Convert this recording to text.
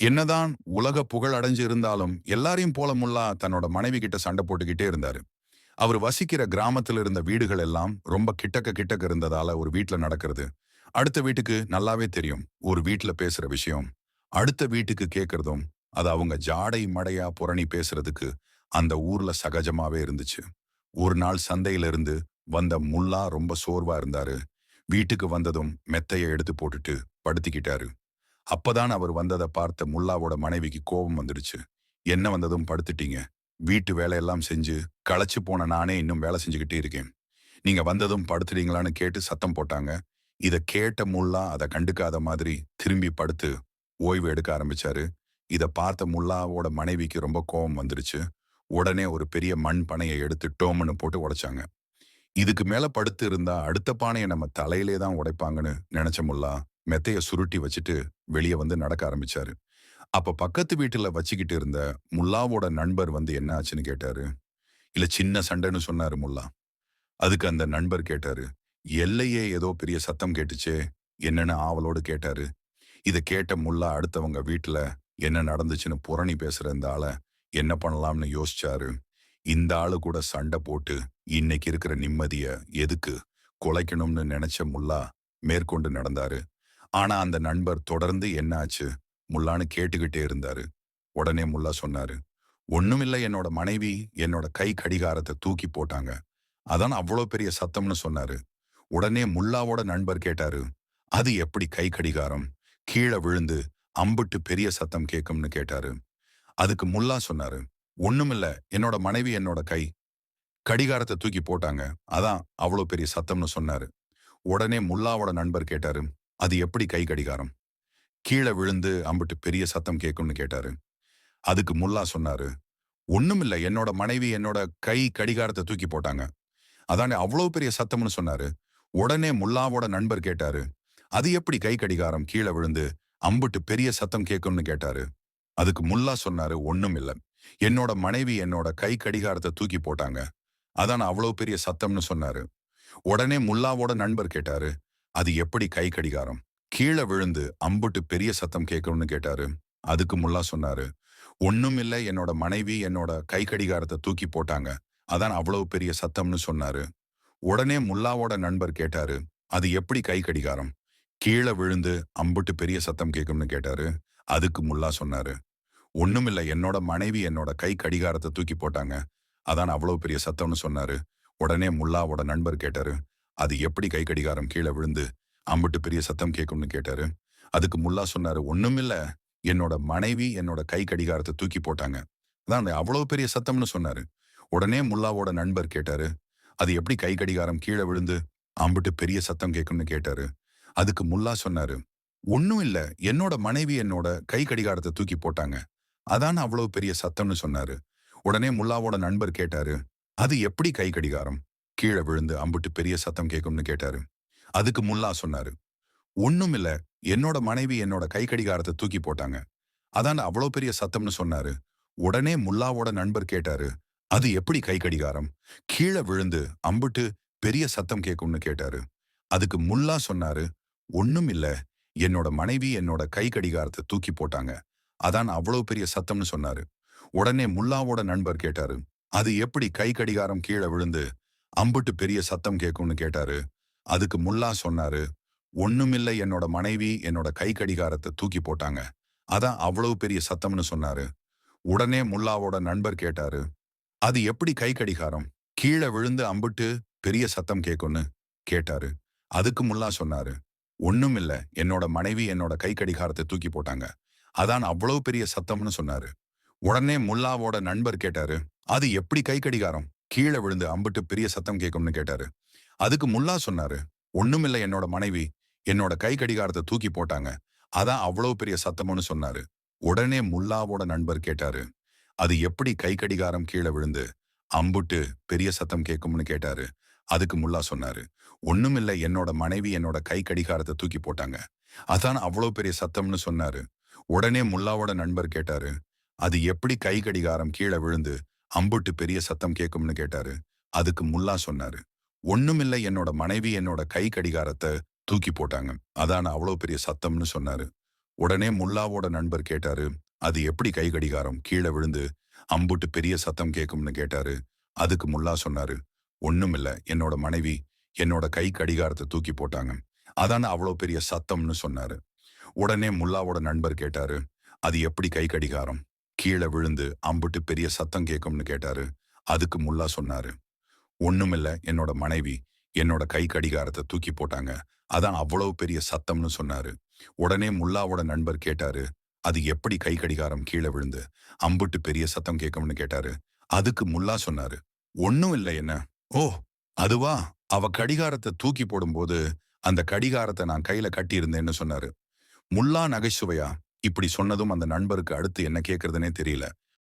என்னதான் உலக புகழ் அடைஞ்சு இருந்தாலும் எல்லாரையும் போல முல்லா தன்னோட மனைவி கிட்ட சண்டை போட்டுக்கிட்டே இருந்தாரு. அவர் வசிக்கிற கிராமத்துல இருந்த வீடுகள் எல்லாம் ரொம்ப கிட்டக்க கிட்டக்க இருந்ததால ஒரு வீட்ல நடக்கிறது அடுத்த வீட்டுக்கு நல்லாவே தெரியும். ஒரு வீட்ல பேசுற விஷயம் அடுத்த வீட்டுக்கு கேட்கறதும் அது அவங்க ஜாடை மடையா புரணி பேசுறதுக்கு அந்த ஊர்ல சகஜமாவே இருந்துச்சு. ஒரு நாள் சந்தையில இருந்து வந்த முல்லா ரொம்ப சோர்வா இருந்தாரு. வீட்டுக்கு வந்ததும் மெத்தைய எடுத்து போட்டுட்டு படுத்திக்கிட்டாரு. அப்பதான் அவர் வந்ததை பார்த்த முல்லாவோட மனைவிக்கு கோபம் வந்துடுச்சு. என்ன வந்ததும் படுத்துட்டீங்க? வீட்டு வேலையெல்லாம் செஞ்சு களைச்சு போன நானே இன்னும் வேலை செஞ்சுக்கிட்டே இருக்கேன். நீங்க வந்ததும் படுத்துட்டீங்களான்னு கேட்டு சத்தம் போட்டாங்க. இத கேட்ட முல்லா அதை கண்டுக்காத மாதிரி திரும்பி படுத்து ஓய்வு எடுக்க ஆரம்பிச்சாரு. இத பார்த்த முல்லாவோட மனைவிக்கு ரொம்ப கோபம் வந்துருச்சு. உடனே ஒரு பெரிய மண் பானையை எடுத்து டோம்னு போட்டு உடைச்சாங்க. இதுக்கு மேல படுத்து இருந்தா அடுத்த பானையை நம்ம தலையிலே தான் உடைப்பாங்கன்னு நினைச்ச முல்லா மெத்தைய சுருட்டி வச்சுட்டு வெளியே வந்து நடக்க ஆரம்பிச்சாரு. அப்ப பக்கத்து வீட்டுல வச்சுக்கிட்டு இருந்த முல்லாவோட நண்பர் வந்து என்ன ஆச்சுன்னு கேட்டாரு. இல்ல சின்ன சண்டைன்னு சொன்னாரு முல்லா. அதுக்கு அந்த நண்பர் கேட்டாரு. எல்லையே ஏதோ பெரிய சத்தம் கேட்டுச்சே, என்னன்னு ஆவலோடு கேட்டாரு. இத கேட்ட முல்லா அடுத்தவங்க வீட்டுல என்ன நடந்துச்சுன்னு புரணி பேசுற இந்த ஆள என்ன பண்ணலாம்னு யோசிச்சாரு. இந்த ஆளு கூட சண்டை போட்டு இன்னைக்கு இருக்கிற நிம்மதிய எதுக்கு குலைக்கணும்னு நினைச்ச முல்லா மேற்கொண்டு நடந்தாரு. ஆனா அந்த நண்பர் தொடர்ந்து என்னாச்சு முல்லான்னு கேட்டுக்கிட்டே இருந்தாரு. உடனே முல்லா சொன்னாரு. ஒண்ணுமில்ல, என்னோட மனைவி என்னோட கை கடிகாரத்தை தூக்கி போட்டாங்க. அதான் அவ்வளோ பெரிய சத்தம்னு சொன்னாரு. உடனே முல்லாவோட நண்பர் கேட்டாரு. அது எப்படி கை கடிகாரம் கீழே விழுந்து அம்புட்டு பெரிய சத்தம் கேட்கும்னு கேட்டாரு. அதுக்கு முல்லா சொன்னாரு. ஒண்ணுமில்ல, என்னோட மனைவி என்னோட கை கடிகாரத்தை தூக்கி போட்டாங்க. அதான் அவ்வளோ பெரிய சத்தம்னு சொன்னாரு. உடனே முல்லாவோட நண்பர் கேட்டாரு. அது எப்படி கை கடிகாரம் கீழே விழுந்து அம்புட்டு பெரிய சத்தம் கேட்கும்னு கேட்டாரு. அதுக்கு முல்லா சொன்னாரு. ஒண்ணுமில்ல, என்னோட மனைவி என்னோட கை கடிகாரத்தை தூக்கி போட்டாங்க. அதானே அவ்வளவு பெரிய சத்தம்னு சொன்னாரு. உடனே முல்லாவோட நண்பர் கேட்டாரு. அது எப்படி கை கடிகாரம் கீழே விழுந்து அம்புட்டு பெரிய சத்தம் கேட்கும்னு கேட்டாரு. அதுக்கு முல்லா சொன்னாரு. ஒண்ணுமில்ல, என்னோட மனைவி என்னோட கை கடிகாரத்தை தூக்கி போட்டாங்க. அதான் அவ்வளவு பெரிய சத்தம்னு சொன்னாரு. உடனே முல்லாவோட நண்பர் கேட்டாரு. அது எப்படி கை கடிகாரம் கீழே விழுந்து அம்புட்டு பெரிய சத்தம் கேட்கும்னு கேட்டாரு. அதுக்கு முல்லா சொன்னாரு. ஒண்ணும் இல்ல, என்னோட மனைவி என்னோட கை கடிகாரத்தை தூக்கி போட்டாங்க. அதான் அவ்வளவு பெரிய சத்தம்னு சொன்னாரு. உடனே முல்லாவோட நண்பர் கேட்டாரு. அது எப்படி கை கடிகாரம் கீழே விழுந்து அம்புட்டு பெரிய சத்தம் கேட்கும்னு கேட்டாரு. அதுக்கு முல்லா சொன்னாரு. ஒண்ணுமில்ல, என்னோட மனைவி என்னோட கை கடிகாரத்தை தூக்கி போட்டாங்க. அதான் அவ்வளவு பெரிய சத்தம்னு சொன்னாரு. உடனே முல்லாவோட நண்பர் கேட்டாரு. அது எப்படி கை கடிகாரம் கீழே விழுந்து அம்புட்டு பெரிய சத்தம் கேட்கும்னு கேட்டாரு. அதுக்கு முல்லா சொன்னாரு. ஒண்ணுமில்ல, என்னோட மனைவி என்னோட கை கடிகாரத்தை தூக்கி போட்டாங்க. அதான் அவ்வளவு பெரிய சத்தம்னு சொன்னாரு. உடனே முல்லாவோட நண்பர் கேட்டாரு. அது எப்படி கை கடிகாரம் கீழே விழுந்து அம்புட்டு பெரிய சத்தம் கேட்கும்னு கேட்டாரு. அதுக்கு முல்லா சொன்னாரு. ஒண்ணும் இல்ல, என்னோட மனைவி என்னோட கை கடிகாரத்தை தூக்கி போட்டாங்க. அதான் அவ்வளவு பெரிய சத்தம்னு சொன்னாரு. உடனே முல்லாவோட நண்பர் கேட்டாரு. அது எப்படி கை கடிகாரம் கீழே விழுந்து அம்புட்டு பெரிய சத்தம் கேட்கும்னு கேட்டாரு. அதுக்கு முல்லா சொன்னாரு. ஒண்ணும் இல்ல, என்னோட மனைவி என்னோட கை கடிகாரத்தை தூக்கி போட்டாங்க. அதான் அவ்வளோ பெரிய சத்தம்னு சொன்னாரு. உடனே முல்லாவோட நண்பர் கேட்டாரு. அது எப்படி கை கடிகாரம் கீழே விழுந்து அம்புட்டு பெரிய சத்தம் கேட்கும்னு கேட்டாரு. அதுக்கு முல்லா சொன்னாரு. ஒண்ணும் இல்ல, என்னோட மனைவி என்னோட கை கடிகாரத்தை தூக்கி போட்டாங்க. அதான் அவ்வளவு பெரிய சத்தம்னு சொன்னாரு. உடனே முல்லாவோட நண்பர் கேட்டாரு. அது எப்படி கை கடிகாரம் கீழே விழுந்து அம்புட்டு பெரிய சத்தம் கேட்கும்னு கேட்டாரு. அதுக்கு முல்லா சொன்னாரு. ஒண்ணுமில்ல, என்னோட மனைவி என்னோட கை கடிகாரத்தை தூக்கி போட்டாங்க. அதான் அவ்வளவு பெரிய சத்தம்னு சொன்னாரு. உடனே முல்லாவோட நண்பர் கேட்டாரு. அது எப்படி கை கடிகாரம் கீழே விழுந்து அம்புட்டு பெரிய சத்தம் கேட்கும்னு கேட்டாரு. அதுக்கு முல்லா சொன்னாரு. ஒண்ணுமில்ல, என்னோட மனைவி என்னோட கை கடிகாரத்தை தூக்கி போட்டாங்க. அதான் அவ்வளவு பெரிய சத்தம்னு சொன்னாரு. உடனே முல்லாவோட நண்பர் கேட்டாரு. அது எப்படி கை கடிகாரம் கீழே விழுந்து அம்புட்டு பெரிய சத்தம் கேட்கும்னு கேட்டாரு. அதுக்கு முல்லா சொன்னாரு. ஒண்ணுமில்ல, என்னோட மனைவி என்னோட கை கடிகாரத்தை தூக்கி போட்டாங்க. அதான் அவ்வளவு பெரிய சத்தம்னு சொன்னாரு. உடனே முல்லாவோட நண்பர் கேட்டாரு. அது எப்படி கை கடிகாரம் கீழே விழுந்து அம்புட்டு பெரிய சத்தம் கேட்கும்னு கேட்டாரு. அதுக்கு முல்லா சொன்னாரு. ஒண்ணுமில்ல, என்னோட மனைவி என்னோட கை கடிகாரத்தை தூக்கி போட்டாங்க. அதான் அவ்வளவு பெரிய சத்தம்னு சொன்னாரு. உடனே முல்லாவோட நண்பர் கேட்டாரு. அது எப்படி கை கடிகாரம் கீழே விழுந்து அம்புட்டு பெரிய சத்தம் கேட்கும்னு கேட்டாரு. அதுக்கு முல்லா சொன்னாரு. ஒண்ணுமில்ல, என்னோட மனைவி என்னோட கை கடிகாரத்தை தூக்கி போட்டாங்க. அதான் அவ்வளவு பெரிய சத்தம்னு சொன்னாரு. உடனே முல்லாவோட நண்பர் கேட்டாரு, அது எப்படி கை கடிகாரம் கீழே விழுந்து அம்புட்டு பெரிய சத்தம் கேட்கும்னு கேட்டாரு. அதுக்கு முல்லா சொன்னாரு, ஒண்ணுமில்ல, என்னோட மனைவி என்னோட கை கடிகாரத்தை தூக்கி போட்டாங்க. அதான அவ்வளோ பெரிய சத்தம்னு சொன்னாரு. உடனே முல்லாவோட நண்பர் கேட்டாரு, அது எப்படி கை கடிகாரம் கீழே விழுந்து அம்புட்டு பெரிய சத்தம் கேட்கும்னு கேட்டாரு. அதுக்கு முல்லா சொன்னாரு, ஒண்ணுமில்ல, என்னோட மனைவி என்னோட கை கடிகாரத்தை தூக்கி போட்டாங்க. அதான் அவ்வளவு பெரிய சத்தம்னு சொன்னாரு. உடனே முல்லாவோட நண்பர் கேட்டாரு, அது எப்படி கை கடிகாரம் கீழே விழுந்து அம்புட்டு பெரிய சத்தம் கேட்கும்னு கேட்டாரு. அதுக்கு முல்லா சொன்னாரு, ஒண்ணும் இல்லை என்ன. ஓ, அதுவா, அவ கடிகாரத்தை தூக்கி போடும்போது அந்த கடிகாரத்தை நான் கையில கட்டியிருந்தேன்னு சொன்னாரு. முல்லா நகைச்சுவையா இப்படி சொன்னதும் அந்த நண்பருக்கு அடுத்து என்ன கேட்கறதுனே தெரியல.